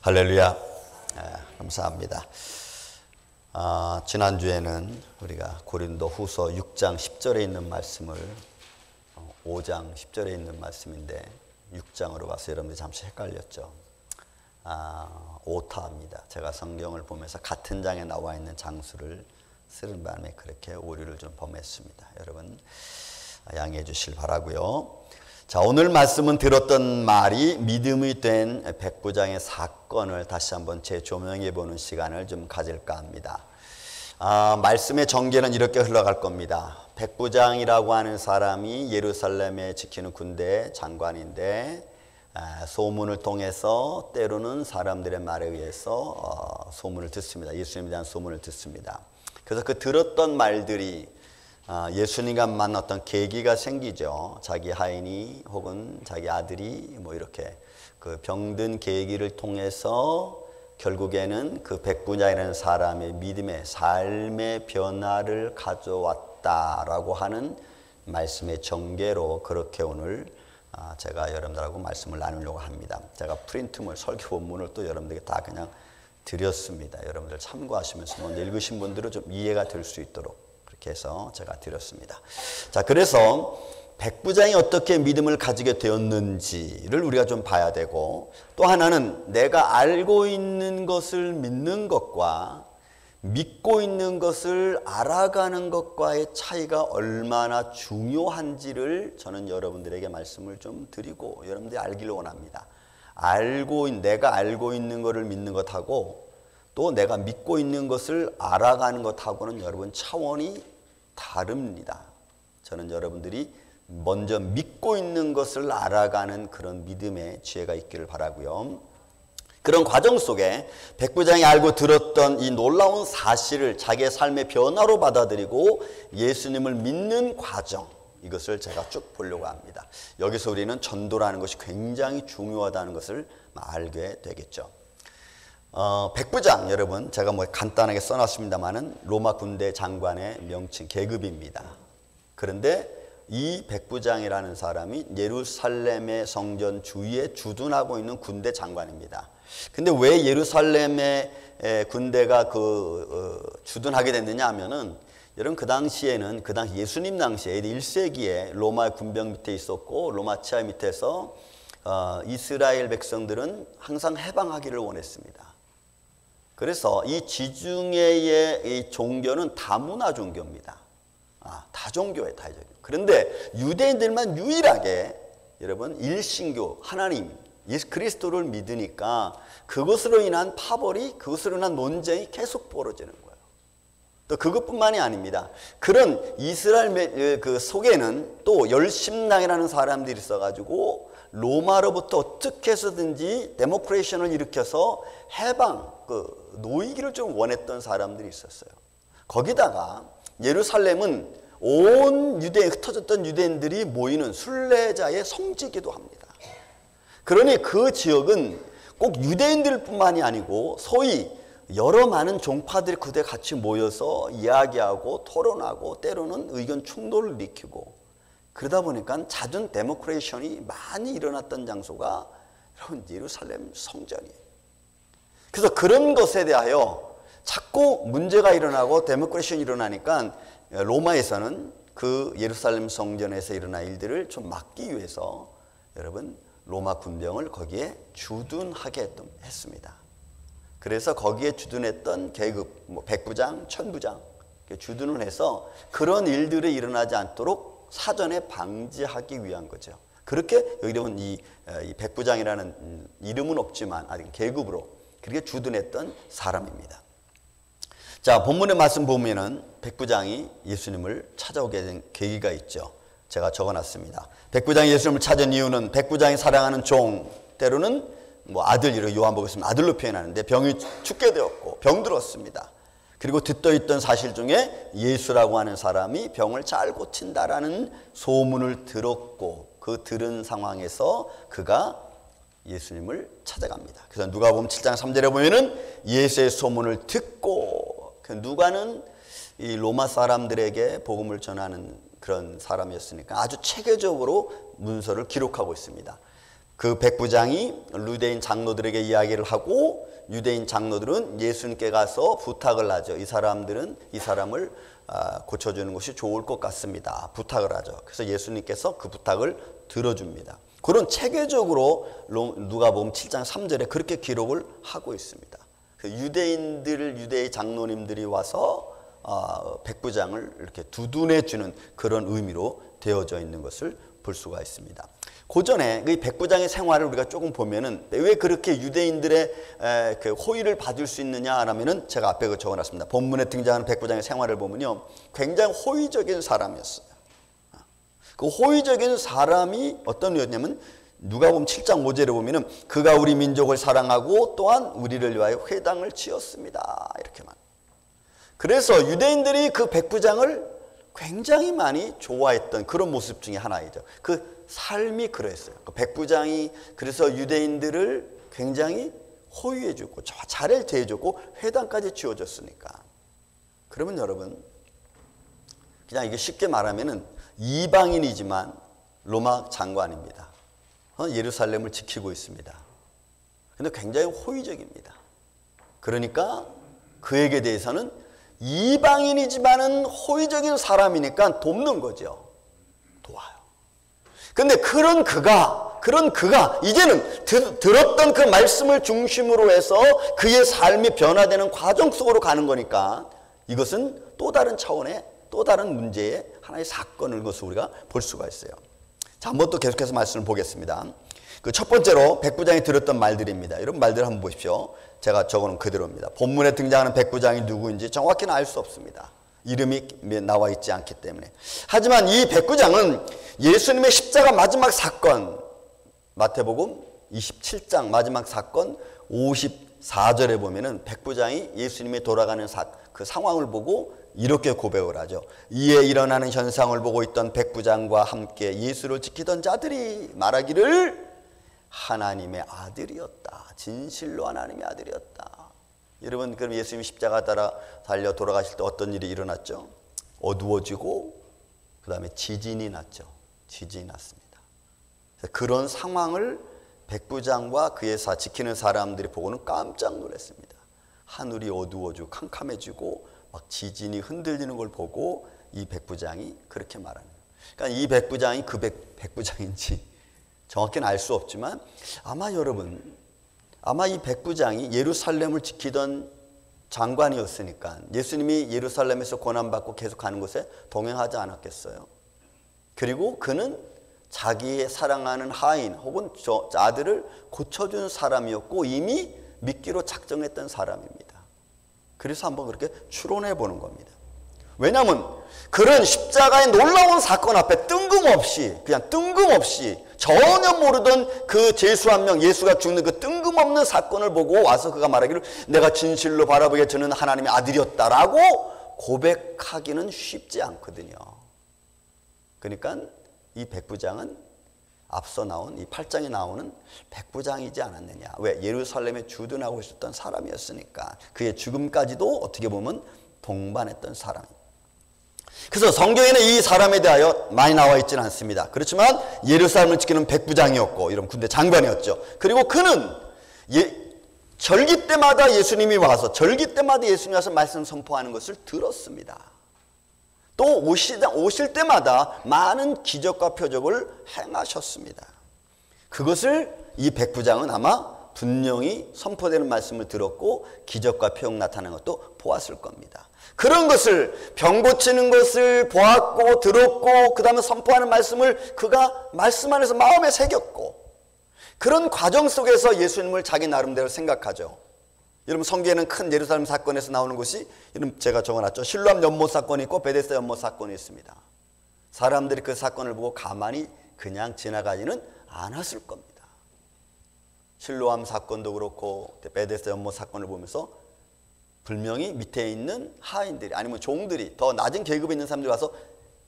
할렐루야. 감사합니다. 지난주에는 우리가 고린도 후서 6장 10절에 있는 말씀을 5장 10절에 있는 말씀인데 6장으로 봐서 여러분들이 잠시 헷갈렸죠. 오타입니다. 제가 성경을 보면서 같은 장에 나와 있는 장수를 쓰는 바람에 그렇게 오류를 좀 범했습니다. 여러분 양해해 주실 바라고요. 자, 오늘 말씀은 들었던 말이 믿음이 된 백부장의 사건을 다시 한번 재조명해 보는 시간을 좀 가질까 합니다. 말씀의 전개는 이렇게 흘러갈 겁니다. 백부장이라고 하는 사람이 예루살렘에 지키는 군대 장관인데 소문을 통해서 때로는 사람들의 말에 의해서 소문을 듣습니다. 예수님에 대한 소문을 듣습니다. 그래서 그 들었던 말들이 예수님과 만났던 계기가 생기죠. 자기 하인이 혹은 자기 아들이 뭐 이렇게 그 병든 계기를 통해서 결국에는 그 백부장이라는 사람의 믿음의 삶의 변화를 가져왔다라고 하는 말씀의 전개로 그렇게 오늘 제가 여러분들하고 말씀을 나누려고 합니다. 제가 프린트물 설교 본문을 또 여러분들에게 다 그냥 드렸습니다. 여러분들 참고하시면서 먼저 읽으신 분들은 좀 이해가 될 수 있도록 그렇게 해서 제가 드렸습니다. 자, 그래서 백부장이 어떻게 믿음을 가지게 되었는지를 우리가 좀 봐야 되고, 또 하나는 내가 알고 있는 것을 믿는 것과 믿고 있는 것을 알아가는 것과의 차이가 얼마나 중요한지를 저는 여러분들에게 말씀을 좀 드리고 여러분들이 알기를 원합니다. 내가 알고 있는 것을 믿는 것하고 또 내가 믿고 있는 것을 알아가는 것하고는 여러분 차원이 다릅니다. 저는 여러분들이 먼저 믿고 있는 것을 알아가는 그런 믿음의 지혜가 있기를 바라고요. 그런 과정 속에 백부장이 알고 들었던 이 놀라운 사실을 자기의 삶의 변화로 받아들이고 예수님을 믿는 과정, 이것을 제가 쭉 보려고 합니다. 여기서 우리는 전도라는 것이 굉장히 중요하다는 것을 알게 되겠죠. 백부장, 여러분 제가 뭐 간단하게 써놨습니다만은 로마 군대 장관의 명칭, 계급입니다. 그런데 이 백부장이라는 사람이 예루살렘의 성전 주위에 주둔하고 있는 군대 장관입니다. 근데 왜 예루살렘의 군대가 주둔하게 됐느냐 하면은, 여러분 그 당시에는 그 당시 예수님 당시에 1세기에 로마 군병 밑에 있었고 로마 치하 밑에서 이스라엘 백성들은 항상 해방하기를 원했습니다. 그래서 이 지중해의 이 종교는 다문화 종교입니다. 다종교예요, 다종교. 그런데 유대인들만 유일하게 여러분 일신교 하나님 예수 그리스도를 믿으니까 그것으로 인한 파벌이, 그것으로 인한 논쟁이 계속 벌어지는 거예요. 또 그것뿐만이 아닙니다. 그런 이스라엘 그 속에는 또 열심당이라는 사람들이 있어가지고 로마로부터 어떻게 해서든지 데모크레이션을 일으켜서 해방, 노이기를 좀 원했던 사람들이 있었어요. 거기다가 예루살렘은 온 흩어졌던 유대인들이 모이는 순례자의 성지이기도 합니다. 그러니 그 지역은 꼭 유대인들뿐만이 아니고 소위 여러 많은 종파들이 그때 같이 모여서 이야기하고 토론하고 때로는 의견 충돌을 일으키고, 그러다 보니까 잦은 데모크레이션이 많이 일어났던 장소가 여러분 예루살렘 성전이에요. 그래서 그런 것에 대하여 자꾸 문제가 일어나고 데모크레이션이 일어나니까 로마에서는 그 예루살렘 성전에서 일어난 일들을 좀 막기 위해서 여러분 로마 군병을 거기에 주둔하게 했습니다. 그래서 거기에 주둔했던 계급, 백부장, 천부장 주둔을 해서 그런 일들이 일어나지 않도록 사전에 방지하기 위한 거죠. 그렇게 여기 보면 이 백부장이라는 이름은 없지만 아직 계급으로 그렇게 주둔했던 사람입니다. 자, 본문의 말씀 보면은 백부장이 예수님을 찾아오게 된 계기가 있죠. 제가 적어놨습니다. 백부장이 예수님을 찾은 이유는 백부장이 사랑하는 종, 때로는 아들, 이렇게 요한복음에서는 아들로 표현하는데 병이 죽게 되었고 병들었습니다. 그리고 듣떠있던 사실 중에 예수라고 하는 사람이 병을 잘 고친다라는 소문을 들었고, 그 들은 상황에서 그가 예수님을 찾아갑니다. 그래서 누가복음 7장 3절에 보면은 예수의 소문을 듣고, 누가는 이 로마 사람들에게 복음을 전하는 그런 사람이었으니까 아주 체계적으로 문서를 기록하고 있습니다. 그 백부장이 유대인 장로들에게 이야기를 하고 유대인 장로들은 예수님께 가서 부탁을 하죠. 이 사람을 고쳐주는 것이 좋을 것 같습니다. 부탁을 하죠. 그래서 예수님께서 그 부탁을 들어줍니다. 그런 체계적으로 누가복음 7장 3절에 그렇게 기록을 하고 있습니다. 유대인 장로님들이 와서 백부장을 이렇게 두둔해 주는 그런 의미로 되어져 있는 것을 볼 수가 있습니다. 고전에 이 백부장의 생활을 우리가 조금 보면은 왜 그렇게 유대인들의 그 호의를 받을 수 있느냐라면은 제가 앞에 적어놨습니다. 본문에 등장하는 백부장의 생활을 보면요, 굉장히 호의적인 사람이었어요. 그 호의적인 사람이 어떤 류였냐면 누가복음 7장 5절에 보면은 그가 우리 민족을 사랑하고 또한 우리를 위하여 회당을 지었습니다. 이렇게만. 그래서 유대인들이 그 백부장을 굉장히 많이 좋아했던 그런 모습 중에 하나이죠. 그 삶이 그랬어요. 그 백부장이 그래서 유대인들을 굉장히 호의해주고 잘 대해주고 회당까지 지어줬으니까. 그러면 여러분, 그냥 이게 쉽게 말하면은 이방인이지만 로마 장관입니다. 예루살렘을 지키고 있습니다. 근데 굉장히 호의적입니다. 그러니까 그에게 대해서는 이방인이지만은 호의적인 사람이니까 돕는 거죠. 도와요. 근데 그런 그가 이제는 들었던 그 말씀을 중심으로 해서 그의 삶이 변화되는 과정 속으로 가는 거니까 이것은 또 다른 차원의 또 다른 문제의 하나의 사건인 것을 우리가 볼 수가 있어요. 자, 한번 또 계속해서 말씀을 보겠습니다. 그 첫 번째로 백부장이 들었던 말들입니다. 이런 말들을 한번 보십시오. 제가 적어놓은 그대로입니다. 본문에 등장하는 백부장이 누구인지 정확히는 알 수 없습니다. 이름이 나와 있지 않기 때문에. 하지만 이 백부장은 예수님의 십자가 마지막 사건, 마태복음 27장 마지막 사건 54절에 보면은 백부장이 예수님이 돌아가는 그 상황을 보고 이렇게 고백을 하죠. 이에 일어나는 현상을 보고 있던 백부장과 함께 예수를 지키던 자들이 말하기를 하나님의 아들이었다. 진실로 하나님의 아들이었다. 여러분, 그럼 예수님이 십자가 따라 달려 돌아가실 때 어떤 일이 일어났죠? 어두워지고 그 다음에 지진이 났죠. 지진이 났습니다. 그런 상황을 백부장과 그의 지키는 사람들이 보고는 깜짝 놀랐습니다. 하늘이 어두워지고 캄캄해지고 막 지진이 흔들리는 걸 보고 이 백부장이 그렇게 말하는 거예요. 그러니까 이 백부장이 그 백부장인지 정확히는 알 수 없지만 아마 이 백부장이 예루살렘을 지키던 장관이었으니까 예수님이 예루살렘에서 고난받고 계속 가는 곳에 동행하지 않았겠어요. 그리고 그는 자기의 사랑하는 하인 혹은 아들을 고쳐준 사람이었고 이미 믿기로 작정했던 사람입니다. 그래서 한번 그렇게 추론해 보는 겁니다. 왜냐하면 그런 십자가의 놀라운 사건 앞에 뜬금없이 전혀 모르던 그 죄수 한 명, 예수가 죽는 그 뜬금없는 사건을 보고 와서 그가 말하기를 내가 진실로 바라보기에 저는 하나님의 아들이었다라고 고백하기는 쉽지 않거든요. 그러니까 이 백부장은 앞서 나온 이 8장에 나오는 백부장이지 않았느냐. 왜? 예루살렘에 주둔하고 있었던 사람이었으니까. 그의 죽음까지도 어떻게 보면 동반했던 사람입니다. 그래서 성경에는 이 사람에 대하여 많이 나와 있지는 않습니다. 그렇지만 예루살렘을 지키는 백부장이었고 이런 군대 장관이었죠. 그리고 그는 절기 때마다 예수님이 와서 말씀 선포하는 것을 들었습니다. 또 오실 때마다 많은 기적과 표적을 행하셨습니다. 그것을 이 백부장은 아마 분명히 선포되는 말씀을 들었고 기적과 표적 나타나는 것도 보았을 겁니다. 그런 것을 병 고치는 것을 보았고 들었고 그 다음에 선포하는 말씀을 그가 말씀 안에서 마음에 새겼고 그런 과정 속에서 예수님을 자기 나름대로 생각하죠. 여러분 성경에는 큰 예루살렘 사건에서 나오는 것이 이름 제가 적어놨죠. 실로암 연못 사건이 있고 베데스다 연못 사건이 있습니다. 사람들이 그 사건을 보고 가만히 그냥 지나가지는 않았을 겁니다. 실로암 사건도 그렇고 베데스다 연못 사건을 보면서 분명히 밑에 있는 하인들이 아니면 종들이 더 낮은 계급에 있는 사람들이 와서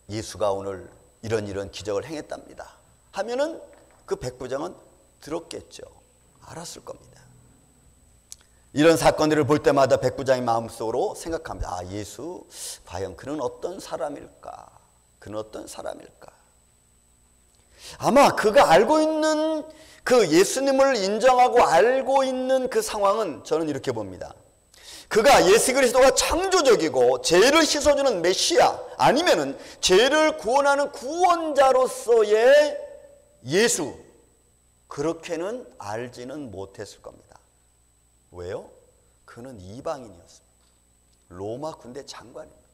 예수가 오늘 이런 기적을 행했답니다 하면은 그 백부장은 들었겠죠. 알았을 겁니다. 이런 사건들을 볼 때마다 백부장이 마음속으로 생각합니다. 아, 예수 과연 그는 어떤 사람일까? 그는 어떤 사람일까? 아마 그가 알고 있는 그 예수님을 인정하고 알고 있는 그 상황은 저는 이렇게 봅니다. 그가 예수 그리스도가 창조적이고 죄를 씻어주는 메시아 아니면은 죄를 구원하는 구원자로서의 예수, 그렇게는 알지는 못했을 겁니다. 왜요? 그는 이방인이었습니다. 로마 군대 장관입니다.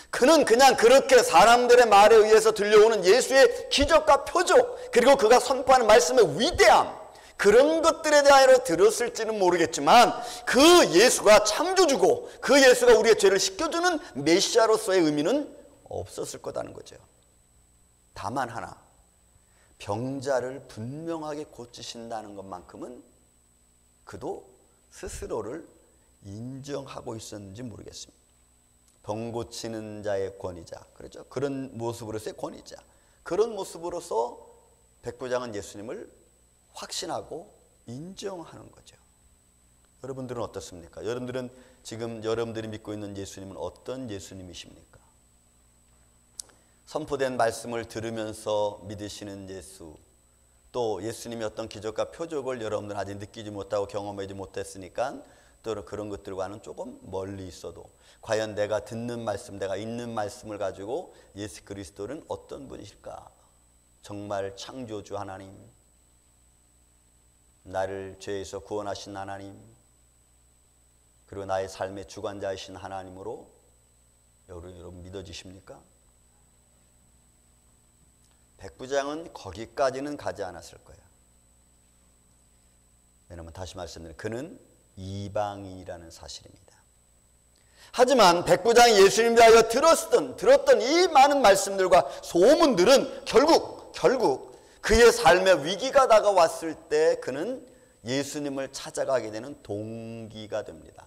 그는 그냥 그렇게 사람들의 말에 의해서 들려오는 예수의 기적과 표적, 그리고 그가 선포하는 말씀의 위대함, 그런 것들에 대하여 들었을지는 모르겠지만 그 예수가 창조주고 그 예수가 우리의 죄를 씻겨주는 메시아로서의 의미는 없었을 거다는 거죠. 다만 하나, 병자를 분명하게 고치신다는 것만큼은 그도 스스로를 인정하고 있었는지 모르겠습니다. 병 고치는 자의 권위자, 그렇죠? 그런 모습으로서의 권위자, 그런 모습으로서 백부장은 예수님을 확신하고 인정하는 거죠. 여러분들은 어떻습니까? 여러분들은 지금 여러분들이 믿고 있는 예수님은 어떤 예수님이십니까? 선포된 말씀을 들으면서 믿으시는 예수, 또 예수님의 어떤 기적과 표적을 여러분들은 아직 느끼지 못하고 경험하지 못했으니까 또 그런 것들과는 조금 멀리 있어도 과연 내가 듣는 말씀, 내가 읽는 말씀을 가지고 예수 그리스도는 어떤 분이실까? 정말 창조주 하나님, 나를 죄에서 구원하신 하나님, 그리고 나의 삶의 주관자이신 하나님으로 여러분 믿어지십니까? 백부장은 거기까지는 가지 않았을 거예요. 왜냐하면 다시 말씀드리면 그는 이방인이라는 사실입니다. 하지만 백부장이 예수님에 대하여 들었던 이 많은 말씀들과 소문들은 결국 그의 삶의 위기가 다가왔을 때 그는 예수님을 찾아가게 되는 동기가 됩니다.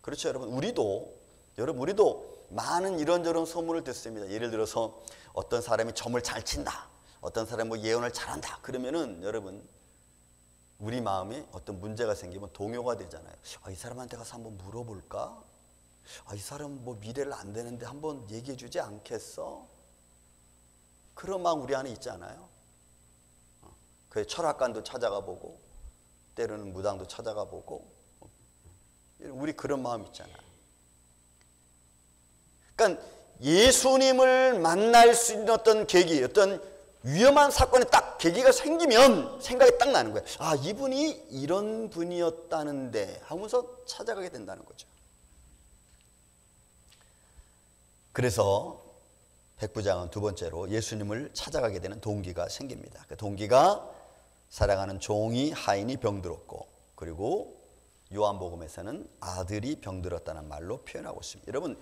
그렇죠, 여러분? 우리도 많은 이런저런 소문을 듣습니다. 예를 들어서 어떤 사람이 점을 잘 친다, 어떤 사람이 뭐 예언을 잘한다, 그러면은 여러분 우리 마음에 어떤 문제가 생기면 동요가 되잖아요. 이 사람한테 가서 한번 물어볼까? 이 사람 뭐 미래를 안 되는데 한번 얘기해 주지 않겠어? 그런 마음 우리 안에 있지 않아요? 그 철학관도 찾아가 보고 때로는 무당도 찾아가 보고 우리 그런 마음 있잖아요. 그러니까 예수님을 만날 수 있는 어떤 계기, 어떤 위험한 사건에 딱 계기가 생기면 생각이 딱 나는 거예요. 이분이 이런 분이었다는데 하면서 찾아가게 된다는 거죠. 그래서 백부장은 두 번째로 예수님을 찾아가게 되는 동기가 생깁니다. 그 동기가 사랑하는 종이 하인이 병들었고, 그리고 요한복음에서는 아들이 병들었다는 말로 표현하고 있습니다. 여러분,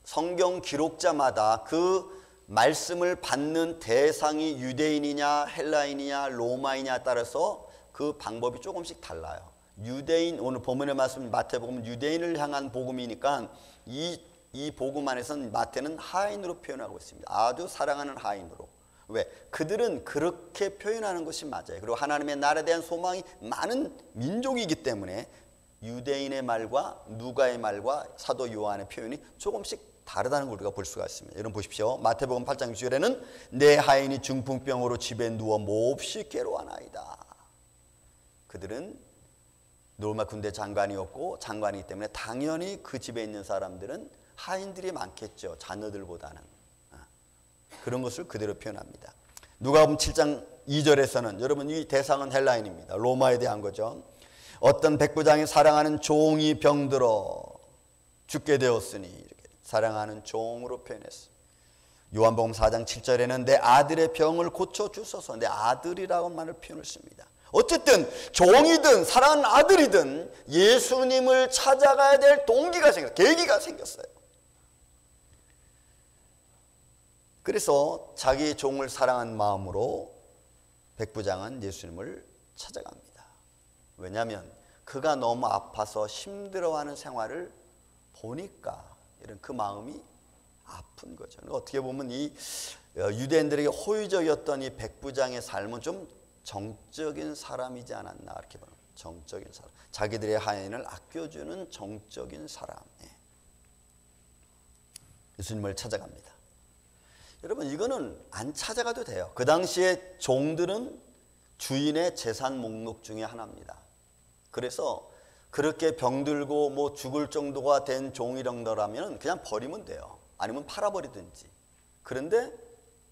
성경 기록자마다 그 말씀을 받는 대상이 유대인이냐 헬라인이냐 로마인이냐에 따라서 그 방법이 조금씩 달라요. 유대인, 오늘 본문의 말씀 마태복음은 유대인을 향한 복음이니까 이 복음 안에서는 마태는 하인으로 표현하고 있습니다. 아주 사랑하는 하인으로. 왜? 그들은 그렇게 표현하는 것이 맞아요. 그리고 하나님의 나라에 대한 소망이 많은 민족이기 때문에 유대인의 말과 누가의 말과 사도 요한의 표현이 조금씩 다르다는 걸 우리가 볼 수가 있습니다. 여러분 보십시오. 마태복음 8장 6절에는 내 하인이 중풍병으로 집에 누워 몹시 괴로워하나이다. 그들은 로마 군대 장관이었고 장관이기 때문에 당연히 그 집에 있는 사람들은 하인들이 많겠죠. 자녀들보다는. 그런 것을 그대로 표현합니다. 누가복음 7장 2절에서는 여러분 이 대상은 헬라인입니다. 로마에 대한 거죠. 어떤 백부장이 사랑하는 종이 병들어 죽게 되었으니 이렇게 사랑하는 종으로 표현했어요. 요한복음 4장 7절에는 내 아들의 병을 고쳐주소서, 내 아들이라고 말을 표현을 씁니다. 어쨌든 종이든 사랑하는 아들이든 예수님을 찾아가야 될 동기가 생겼어요. 계기가 생겼어요. 그래서 자기 종을 사랑한 마음으로 백부장은 예수님을 찾아갑니다. 왜냐하면 그가 너무 아파서 힘들어하는 생활을 보니까 이런 그 마음이 아픈 거죠. 어떻게 보면 이 유대인들에게 호의적이었던 이 백부장의 삶은 좀 정적인 사람이지 않았나 이렇게 보는 거예요. 정적인 사람, 자기들의 하인을 아껴주는 정적인 사람. 예수님을 찾아갑니다. 여러분 이거는 안 찾아가도 돼요. 그 당시에 종들은 주인의 재산 목록 중에 하나입니다. 그래서 그렇게 병들고 뭐 죽을 정도가 된 종이령더라면 그냥 버리면 돼요. 아니면 팔아버리든지. 그런데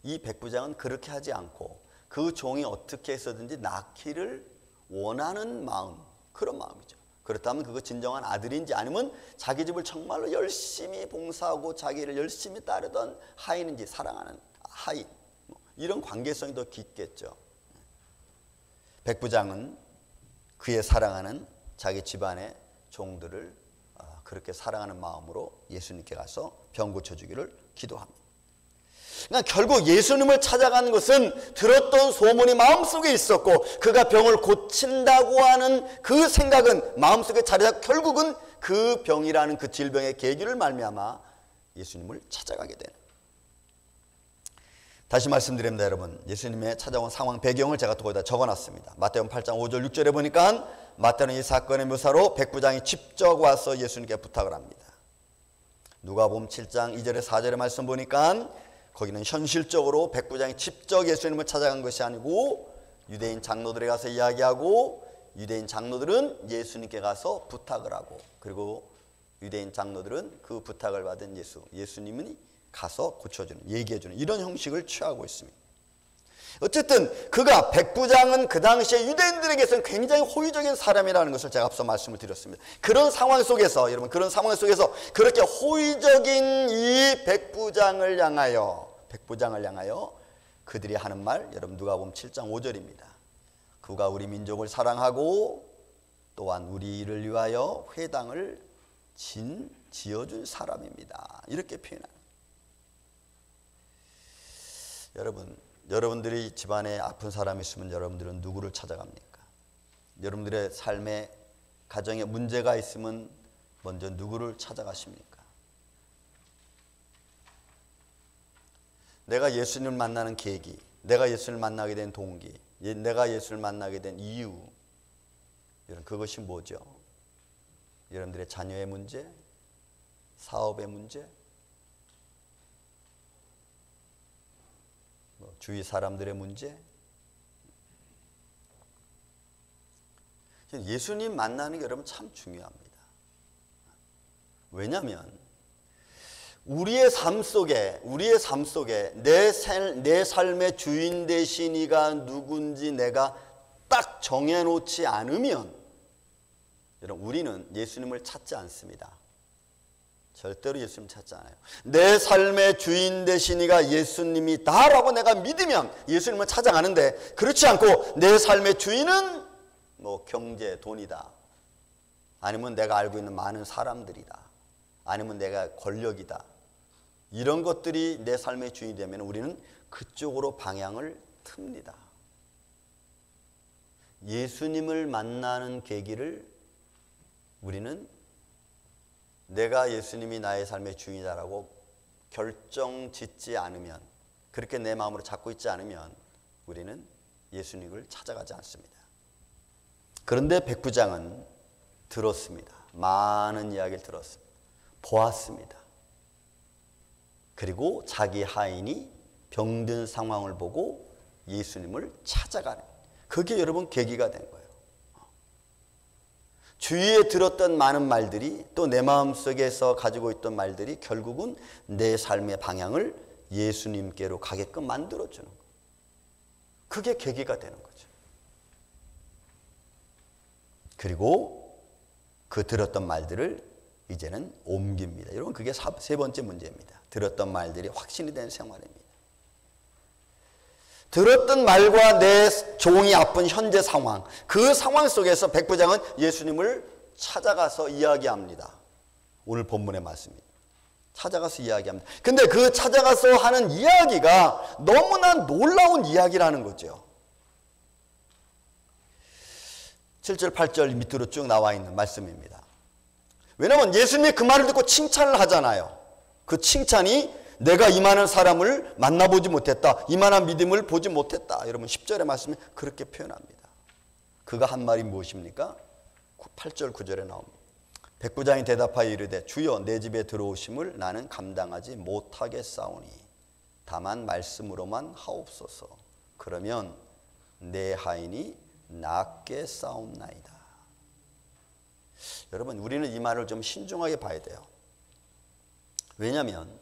이 백부장은 그렇게 하지 않고 그 종이 어떻게 해서든지 낳기를 원하는 마음, 그런 마음이죠. 그렇다면 그거 진정한 아들인지 아니면 자기 집을 정말로 열심히 봉사하고 자기를 열심히 따르던 하인인지 사랑하는 하인, 이런 관계성이 더 깊겠죠. 백부장은 그의 사랑하는 자기 집안의 종들을 그렇게 사랑하는 마음으로 예수님께 가서 병 고쳐주기를 기도합니다. 그러니까 결국 예수님을 찾아간 것은 들었던 소문이 마음속에 있었고 그가 병을 고친다고 하는 그 생각은 마음속에 자리하고 결국은 그 병이라는 그 질병의 계기를 말미암아 예수님을 찾아가게 되는. 다시 말씀드립니다. 여러분, 예수님의 찾아온 상황 배경을 제가 또 거기다 적어놨습니다. 마태복음 8장 5절 6절에 보니까 마태는 이 사건의 묘사로 백부장이 직접 와서 예수님께 부탁을 합니다. 누가복음 7장 2절에 4절의 말씀 보니까 거기는 현실적으로 백부장이 직접 예수님을 찾아간 것이 아니고 유대인 장로들에 가서 이야기하고 유대인 장로들은 예수님께 가서 부탁을 하고 그리고 유대인 장로들은 그 부탁을 받은 예수님이 가서 고쳐주는, 얘기해주는 이런 형식을 취하고 있습니다. 어쨌든 그가 백부장은 그 당시에 유대인들에게서는 굉장히 호의적인 사람이라는 것을 제가 앞서 말씀을 드렸습니다. 그런 상황 속에서 여러분 그런 상황 속에서 그렇게 호의적인 이 백부장을 향하여 그들이 하는 말 여러분 누가복음 7장 5절입니다. 그가 우리 민족을 사랑하고 또한 우리를 위하여 회당을 지어준 사람입니다. 이렇게 표현합니다. 여러분들이 집안에 아픈 사람이 있으면 여러분들은 누구를 찾아갑니까? 여러분들의 삶에 가정에 문제가 있으면 먼저 누구를 찾아가십니까? 내가 예수님을 만나는 계기, 내가 예수님을 만나게 된 동기, 내가 예수님을 만나게 된 이유, 그것이 뭐죠? 여러분들의 자녀의 문제, 사업의 문제, 주위 사람들의 문제. 예수님 만나는 게 여러분 참 중요합니다. 왜냐하면 우리의 삶 속에 내 삶의 주인 되신 이가 누군지 내가 딱 정해놓지 않으면 여러분 우리는 예수님을 찾지 않습니다. 절대로 예수님 찾지 않아요. 내 삶의 주인 되신 이가 예수님이다라고 내가 믿으면 예수님을 찾아가는데 그렇지 않고 내 삶의 주인은 뭐 경제, 돈이다. 아니면 내가 알고 있는 많은 사람들이다. 아니면 내가 권력이다. 이런 것들이 내 삶의 주인이 되면 우리는 그쪽으로 방향을 틉니다. 예수님을 만나는 계기를 우리는 내가 예수님이 나의 삶의 주인이다라고 결정 짓지 않으면, 그렇게 내 마음으로 잡고 있지 않으면 우리는 예수님을 찾아가지 않습니다. 그런데 백부장은 들었습니다. 많은 이야기를 들었습니다. 보았습니다. 그리고 자기 하인이 병든 상황을 보고 예수님을 찾아가는, 그게 여러분 계기가 된 거예요. 주위에 들었던 많은 말들이 또 내 마음속에서 가지고 있던 말들이 결국은 내 삶의 방향을 예수님께로 가게끔 만들어주는 거예요. 그게 계기가 되는 거죠. 그리고 그 들었던 말들을 이제는 옮깁니다. 여러분 그게 세 번째 문제입니다. 들었던 말들이 확신이 된 생활입니다. 들었던 말과 내 종이 아픈 현재 상황, 그 상황 속에서 백부장은 예수님을 찾아가서 이야기합니다. 오늘 본문의 말씀입니다. 찾아가서 이야기합니다. 근데 그 찾아가서 하는 이야기가 너무나 놀라운 이야기라는 거죠. 7절 8절 밑으로 쭉 나와 있는 말씀입니다. 왜냐하면 예수님이 그 말을 듣고 칭찬을 하잖아요. 그 칭찬이 내가 이만한 사람을 만나보지 못했다, 이만한 믿음을 보지 못했다. 여러분 10절의 말씀에 그렇게 표현합니다. 그가 한 말이 무엇입니까? 8절 9절에 나옵니다. 백부장이 대답하여 이르되 주여 내 집에 들어오심을 나는 감당하지 못하겠사오니. 다만 말씀으로만 하옵소서. 그러면 내 하인이 낫게 싸움나이다. 여러분, 우리는 이 말을 좀 신중하게 봐야 돼요. 왜냐하면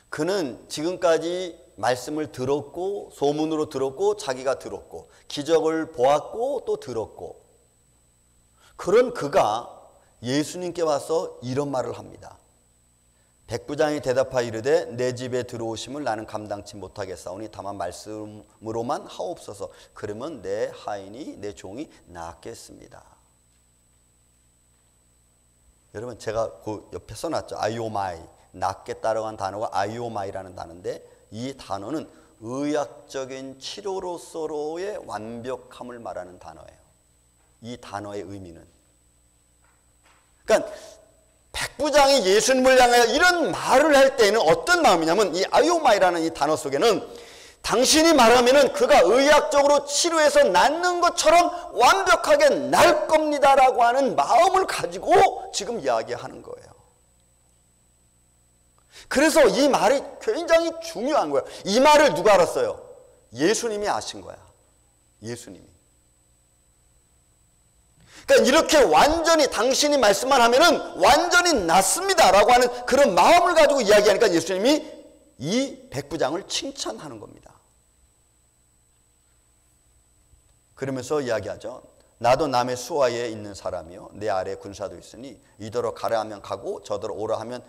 그는 지금까지 말씀을 들었고, 소문으로 들었고, 자기가 들었고, 기적을 보았고 또 들었고, 그런 그가 예수님께 와서 이런 말을 합니다. 백부장이 대답하여 이르되 내 집에 들어오심을 나는 감당치 못하겠사오니 다만 말씀으로만 하옵소서. 그러면 내 하인이, 내 종이 낫겠습니다. 여러분, 제가 그 옆에 써놨죠. 아이오마이, 낫겠다라고 한 단어가 아이오마이라는 단어인데, 이 단어는 의학적인 치료로서의 완벽함을 말하는 단어예요. 이 단어의 의미는, 그러니까 백부장이 예수님을 향하여 이런 말을 할 때에는 어떤 마음이냐면, 이 아이오마이라는 이 단어 속에는 당신이 말하면은 그가 의학적으로 치료해서 낫는 것처럼 완벽하게 날 겁니다라고 하는 마음을 가지고 지금 이야기하는 거예요. 그래서 이 말이 굉장히 중요한 거예요. 이 말을 누가 알았어요? 예수님이 아신 거야. 예수님이. 그러니까 이렇게 완전히 당신이 말씀만 하면은 완전히 낫습니다라고 하는 그런 마음을 가지고 이야기하니까 예수님이 이 백부장을 칭찬하는 겁니다. 그러면서 이야기하죠. 나도 남의 수하에 있는 사람이요 내 아래에 군사도 있으니 이더러 가라 하면 가고 저더러 오라 하면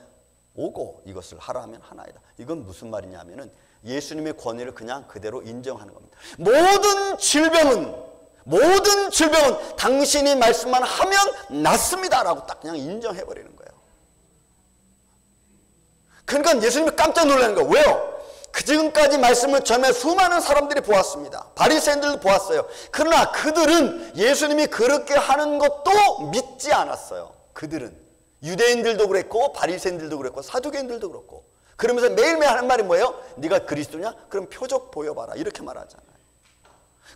오고 이것을 하라 하면 하나이다. 이건 무슨 말이냐면은 예수님의 권위를 그냥 그대로 인정하는 겁니다. 모든 질병은 당신이 말씀만 하면 낫습니다라고 딱 그냥 인정해버리는 거예요. 그러니까 예수님이 깜짝 놀라는 거예요. 왜요? 그 지금까지 말씀을 전에 수많은 사람들이 보았습니다. 바리새인들도 보았어요. 그러나 그들은 예수님이 그렇게 하는 것도 믿지 않았어요. 그들은 유대인들도 그랬고 바리새인들도 그랬고 사두개인들도 그렇고, 그러면서 매일매일 하는 말이 뭐예요? 네가 그리스도냐? 그럼 표적 보여봐라, 이렇게 말하잖아요.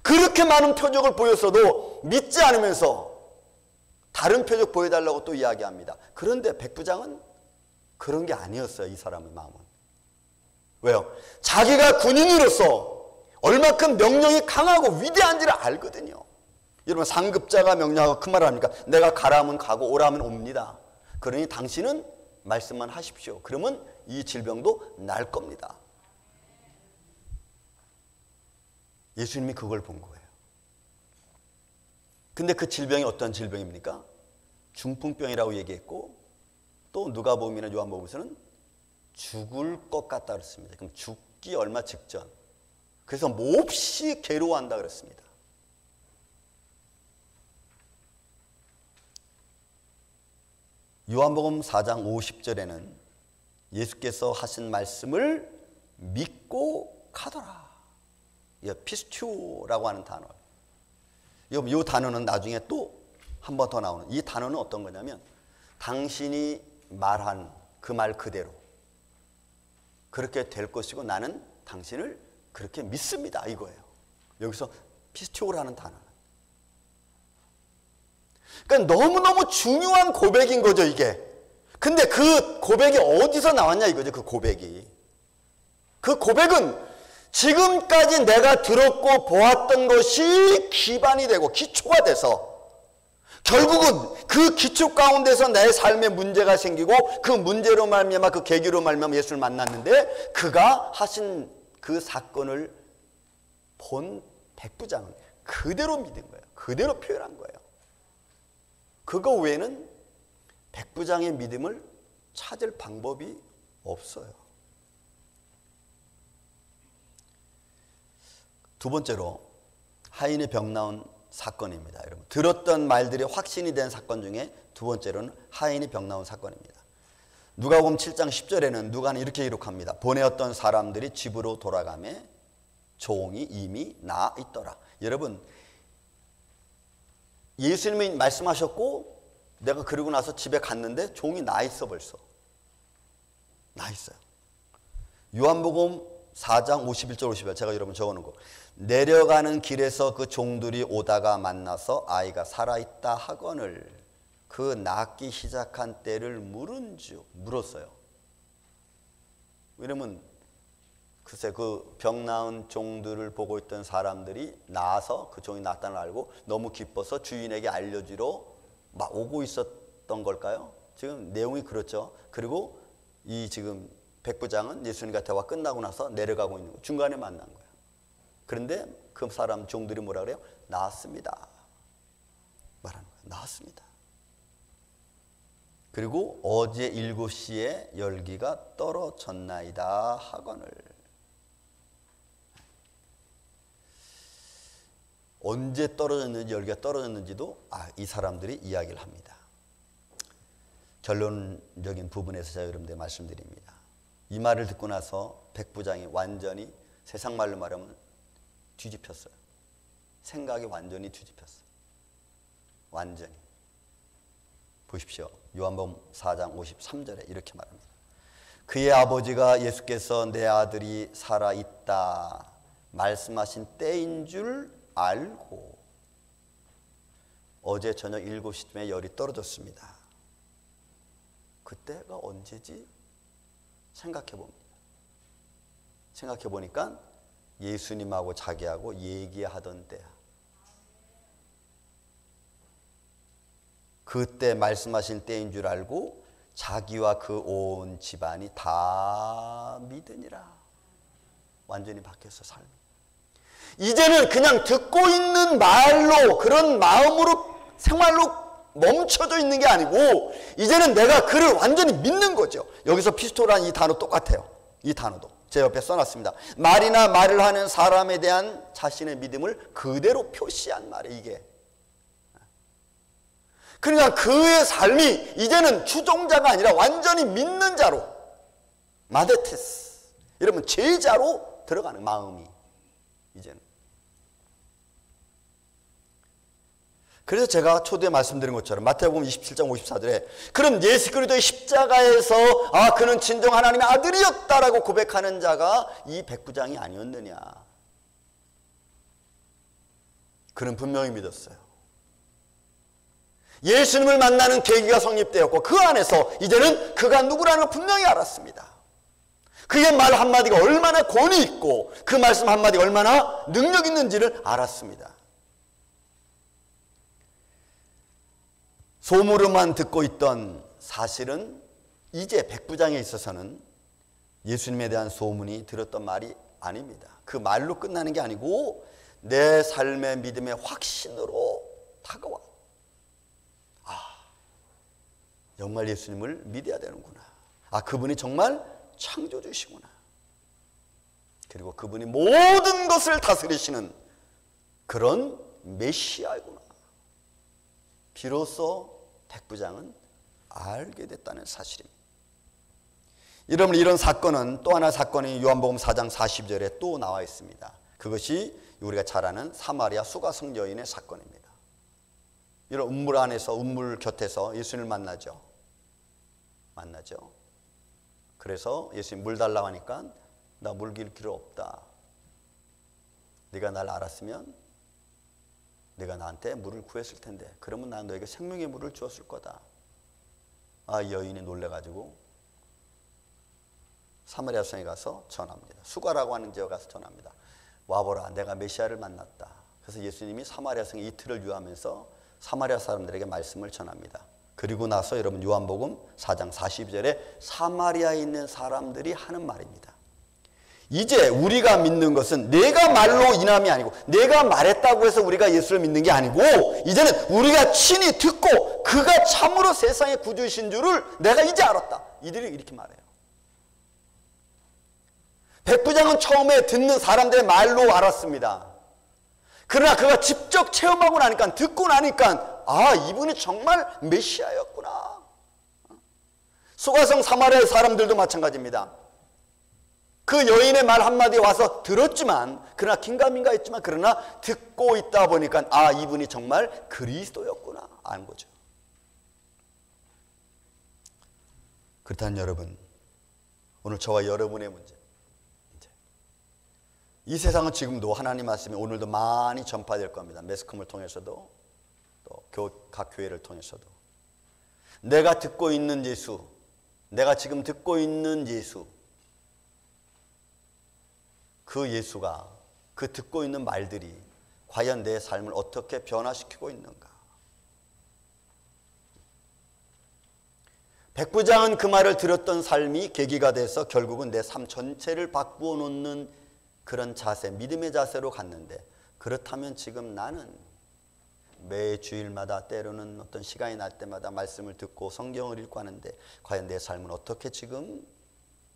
그렇게 많은 표적을 보였어도 믿지 않으면서 다른 표적 보여달라고 또 이야기합니다. 그런데 백부장은 그런 게 아니었어요. 이 사람의 마음은. 왜요? 자기가 군인으로서 얼마큼 명령이 강하고 위대한지를 알거든요. 여러분, 상급자가 명령하고 그 말을 합니까? 내가 가라 하면 가고 오라 하면 옵니다. 그러니 당신은 말씀만 하십시오. 그러면 이 질병도 날 겁니다. 예수님이 그걸 본 거예요. 근데 그 질병이 어떤 질병입니까? 중풍병이라고 얘기했고, 또 누가복음이나 요한복음에서는 죽을 것 같다 그랬습니다. 그럼 죽기 얼마 직전. 그래서 몹시 괴로워한다 그랬습니다. 요한복음 4장 50절에는 예수께서 하신 말씀을 믿고 가더라. 피스튜라고 하는 단어. 이 단어는 나중에 또 한 번 더 나오는, 이 단어는 어떤 거냐면 당신이 말한 그 말 그대로 그렇게 될 것이고 나는 당신을 그렇게 믿습니다, 이거예요. 여기서 피스튜라는 단어. 그러니까 너무너무 중요한 고백인 거죠, 이게. 근데 그 고백이 어디서 나왔냐 이거죠, 그 고백이. 그 고백은 지금까지 내가 들었고 보았던 것이 기반이 되고 기초가 돼서 결국은 그 기초 가운데서 내 삶에 문제가 생기고 그 문제로 말미암아 그 계기로 말미암아 예수를 만났는데, 그가 하신 그 사건을 본 백부장은 그대로 믿은 거예요. 그대로 표현한 거예요. 그거 외에는 백부장의 믿음을 찾을 방법이 없어요. 두 번째로 하인의 병 나은 사건입니다. 여러분, 들었던 말들이 확신이 된 사건 중에 두 번째로는 하인이 병 나은 사건입니다. 누가복음 7장 10절에는 누가는 이렇게 기록합니다. 보내었던 사람들이 집으로 돌아가매 종이 이미 나 있더라. 여러분, 예수님이 말씀하셨고 내가 그러고 나서 집에 갔는데 종이 나 있어. 벌써 나 있어요. 요한복음 4장 51절 52절 제가 여러분 적어놓은 거, 내려가는 길에서 그 종들이 오다가 만나서 아이가 살아있다 하거늘 그 낫기 시작한 때를 물었어요. 왜냐면 글쎄 그 병 나은 종들을 보고 있던 사람들이 나아서 그 종이 낫다는 걸 알고 너무 기뻐서 주인에게 알려주러 막 오고 있었던 걸까요? 지금 내용이 그렇죠. 그리고 이 지금 백부장은 예수님과 대화 끝나고 나서 내려가고 있는 거 중간에 만난 거예요. 그런데 그 사람 종들이 뭐라 그래요? 나았습니다. 말하는 거예요. 나았습니다. 그리고 어제 7시에 열기가 떨어졌나이다 하거늘. 언제 떨어졌는지 열기가 떨어졌는지도 이 사람들이 이야기를 합니다. 결론적인 부분에서 제가 여러분들에게 말씀드립니다. 이 말을 듣고 나서 백부장이 완전히 세상 말로 말하면 뒤집혔어요. 생각이 완전히 뒤집혔어요. 완전히. 보십시오. 요한복음 4장 53절에 이렇게 말합니다. 그의 아버지가 예수께서 내 아들이 살아있다 말씀하신 때인 줄 알고 어제 저녁 7시쯤에 열이 떨어졌습니다. 그때가 언제지? 생각해 봅니다. 생각해 보니까 예수님하고 자기하고 얘기하던 때야. 그때 말씀하신 때인 줄 알고 자기와 그 온 집안이 다 믿으니라. 완전히 바뀌었어, 삶이. 이제는 그냥 듣고 있는 말로 그런 마음으로 생활로 멈춰져 있는 게 아니고 이제는 내가 그를 완전히 믿는 거죠. 여기서 피스토라는 이 단어 똑같아요. 이 단어도 제 옆에 써놨습니다. 말이나 말을 하는 사람에 대한 자신의 믿음을 그대로 표시한 말이에요. 이게 그러니까 그의 삶이 이제는 추종자가 아니라 완전히 믿는 자로 마데테스 이러면 제자로 들어가는 마음이 이제는. 그래서 제가 초대에 말씀드린 것처럼 마태복음 27장 54절에 그럼 예수 그리스도의 십자가에서 그는 진정 하나님의 아들이었다라고 고백하는 자가 이 백부장이 아니었느냐. 그는 분명히 믿었어요. 예수님을 만나는 계기가 성립되었고 그 안에서 이제는 그가 누구라는 걸 분명히 알았습니다. 그의 말 한마디가 얼마나 권위 있고 그 말씀 한마디가 얼마나 능력 있는지를 알았습니다. 소문으로만 듣고 있던 사실은 이제 백부장에 있어서는 예수님에 대한 소문이 들었던 말이 아닙니다. 그 말로 끝나는 게 아니고 내 삶의 믿음의 확신으로 다가와. 정말 예수님을 믿어야 되는구나. 그분이 정말 창조주시구나. 그리고 그분이 모든 것을 다스리시는 그런 메시아이구나. 비로소 백부장은 알게 됐다는 사실입니다. 여러분, 이런 사건은 또 하나 사건이 요한복음 4장 40절에 또 나와 있습니다. 그것이 우리가 잘 아는 사마리아 수가성 여인의 사건입니다. 이런 운물 안에서 운물 곁에서 예수님을 만나죠. 그래서 예수님 물 달라고 하니까 나 물 길 필요 없다. 네가 날 알았으면 네가 나한테 물을 구했을 텐데 그러면 난 너에게 생명의 물을 주었을 거다. 이 여인이 놀래가지고 사마리아 성에 가서 전합니다. 수가라고 하는 지역에 가서 전합니다. 와보라, 내가 메시아를 만났다. 그래서 예수님이 사마리아 성에 이틀을 유하면서 사마리아 사람들에게 말씀을 전합니다. 그리고 나서 여러분 요한복음 4장 42절에 사마리아에 있는 사람들이 하는 말입니다. 이제 우리가 믿는 것은 내가 말로 인함이 아니고 내가 말했다고 해서 우리가 예수를 믿는 게 아니고 이제는 우리가 친히 듣고 그가 참으로 세상의 구주이신 줄을 내가 이제 알았다. 이들이 이렇게 말해요. 백부장은 처음에 듣는 사람들의 말로 알았습니다. 그러나 그가 직접 체험하고 나니까 듣고 나니까 이분이 정말 메시아였구나. 수가성 사마리아의 사람들도 마찬가지입니다. 그 여인의 말 한마디에 와서 들었지만 그러나 긴가민가 했지만 그러나 듣고 있다 보니까 이분이 정말 그리스도였구나 아는 거죠. 그렇다면 여러분, 오늘 저와 여러분의 문제, 이 세상은 지금도 하나님 말씀이 오늘도 많이 전파될 겁니다. 매스컴을 통해서도 또 각 교회를 통해서도 내가 듣고 있는 예수, 내가 지금 듣고 있는 예수, 그 예수가, 그 듣고 있는 말들이 과연 내 삶을 어떻게 변화시키고 있는가? 백부장은 그 말을 들었던 삶이 계기가 돼서 결국은 내 삶 전체를 바꾸어 놓는 그런 자세, 믿음의 자세로 갔는데, 그렇다면 지금 나는 매 주일마다 때로는 어떤 시간이 날 때마다 말씀을 듣고 성경을 읽고 하는데 과연 내 삶은 어떻게 지금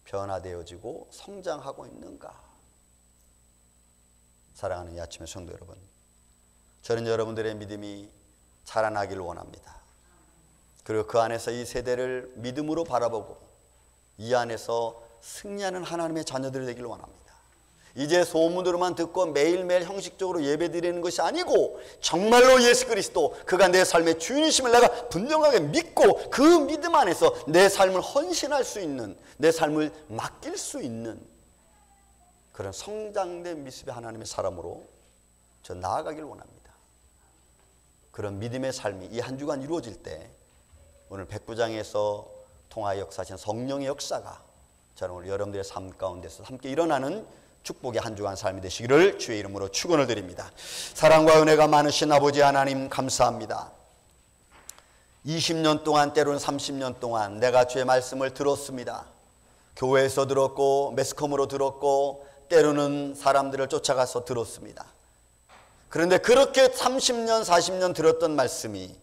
변화되어지고 성장하고 있는가? 사랑하는 이 아침의 성도 여러분, 저는 여러분들의 믿음이 자라나기를 원합니다. 그리고 그 안에서 이 세대를 믿음으로 바라보고 이 안에서 승리하는 하나님의 자녀들이 되기를 원합니다. 이제 소문으로만 듣고 매일매일 형식적으로 예배드리는 것이 아니고 정말로 예수 그리스도, 그가 내 삶의 주인이심을 내가 분명하게 믿고 그 믿음 안에서 내 삶을 헌신할 수 있는, 내 삶을 맡길 수 있는 그런 성장된 미습의 하나님의 사람으로 저 나아가길 원합니다. 그런 믿음의 삶이 이 한 주간 이루어질 때 오늘 백부장에서 통하여 역사하신 성령의 역사가 저는 오늘 여러분들의 삶 가운데서 함께 일어나는 축복의 한 주간 삶이 되시기를 주의 이름으로 축원을 드립니다. 사랑과 은혜가 많으신 아버지 하나님 감사합니다. 20년 동안 때로는 30년 동안 내가 주의 말씀을 들었습니다. 교회에서 들었고 매스컴으로 들었고 때로는 사람들을 쫓아가서 들었습니다. 그런데 그렇게 30년 40년 들었던 말씀이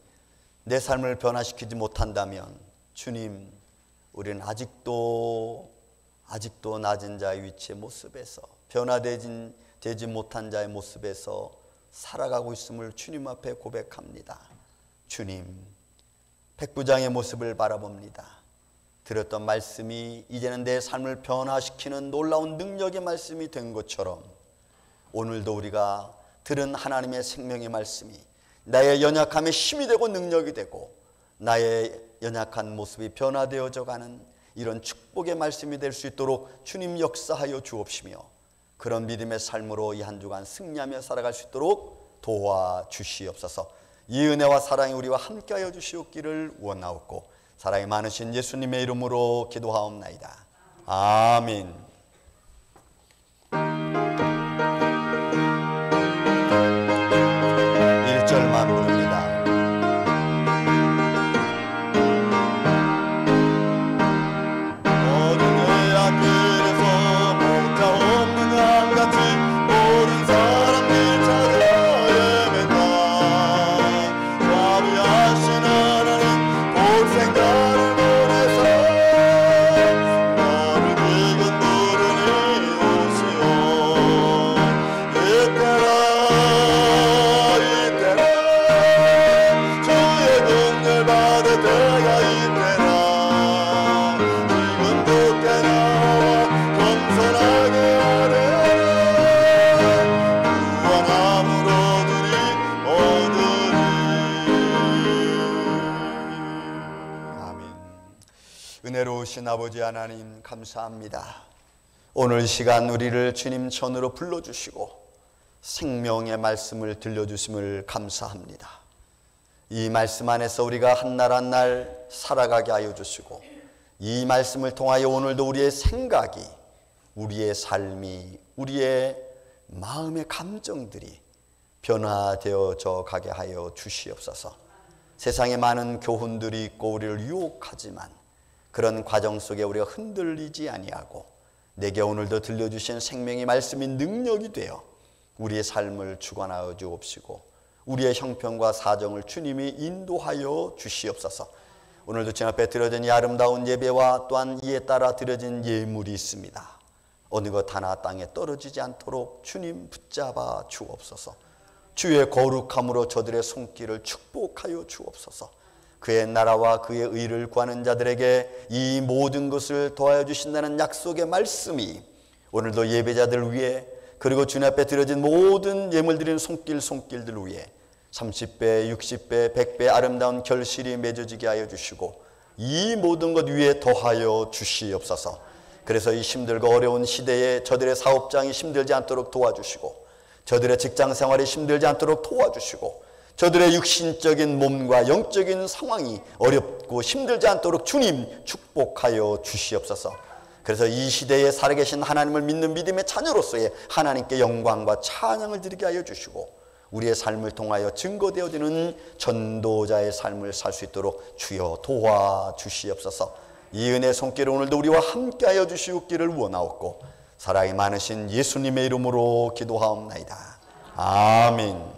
내 삶을 변화시키지 못한다면 주님, 우리는 아직도 낮은 자의 위치의 모습에서, 변화되지 못한 자의 모습에서 살아가고 있음을 주님 앞에 고백합니다. 주님, 백부장의 모습을 바라봅니다. 들었던 말씀이 이제는 내 삶을 변화시키는 놀라운 능력의 말씀이 된 것처럼 오늘도 우리가 들은 하나님의 생명의 말씀이 나의 연약함에 힘이 되고 능력이 되고 나의 연약한 모습이 변화되어져 가는 이런 축복의 말씀이 될 수 있도록 주님 역사하여 주옵시며, 그런 믿음의 삶으로 이 한 주간 승리하며 살아갈 수 있도록 도와주시옵소서. 이 은혜와 사랑이 우리와 함께하여 주시옵기를 원하옵고 사랑이 많으신 예수님의 이름으로 기도하옵나이다. 아멘. 1절만 부릅니다. 은혜로우신 아버지 하나님 감사합니다. 오늘 시간 우리를 주님 전으로 불러주시고 생명의 말씀을 들려주심을 감사합니다. 이 말씀 안에서 우리가 한 날 한 날 살아가게 하여 주시고 이 말씀을 통하여 오늘도 우리의 생각이, 우리의 삶이, 우리의 마음의 감정들이 변화되어져 가게 하여 주시옵소서. 세상에 많은 교훈들이 있고 우리를 유혹하지만 그런 과정 속에 우리가 흔들리지 아니하고 내게 오늘도 들려주신 생명의 말씀이 능력이 되어 우리의 삶을 주관하여 주옵시고 우리의 형편과 사정을 주님이 인도하여 주시옵소서. 오늘도 주 앞에 드려진 이 아름다운 예배와 또한 이에 따라 드려진 예물이 있습니다. 어느 것 하나 땅에 떨어지지 않도록 주님 붙잡아 주옵소서. 주의 거룩함으로 저들의 손길을 축복하여 주옵소서. 그의 나라와 그의 의를 구하는 자들에게 이 모든 것을 도와여 주신다는 약속의 말씀이 오늘도 예배자들 위해, 그리고 주님 앞에 드려진 모든 예물 드리는 손길들 위해 30배, 60배, 100배 아름다운 결실이 맺어지게 하여 주시고 이 모든 것 위에 더하여 주시옵소서. 그래서 이 힘들고 어려운 시대에 저들의 사업장이 힘들지 않도록 도와주시고 저들의 직장 생활이 힘들지 않도록 도와주시고 저들의 육신적인 몸과 영적인 상황이 어렵고 힘들지 않도록 주님 축복하여 주시옵소서. 그래서 이 시대에 살아계신 하나님을 믿는 믿음의 자녀로서의 하나님께 영광과 찬양을 드리게 하여 주시고 우리의 삶을 통하여 증거되어지는 전도자의 삶을 살 수 있도록 주여 도와주시옵소서. 이 은혜의 손길 오늘도 우리와 함께하여 주시옵기를 원하옵고 사랑이 많으신 예수님의 이름으로 기도하옵나이다. 아멘.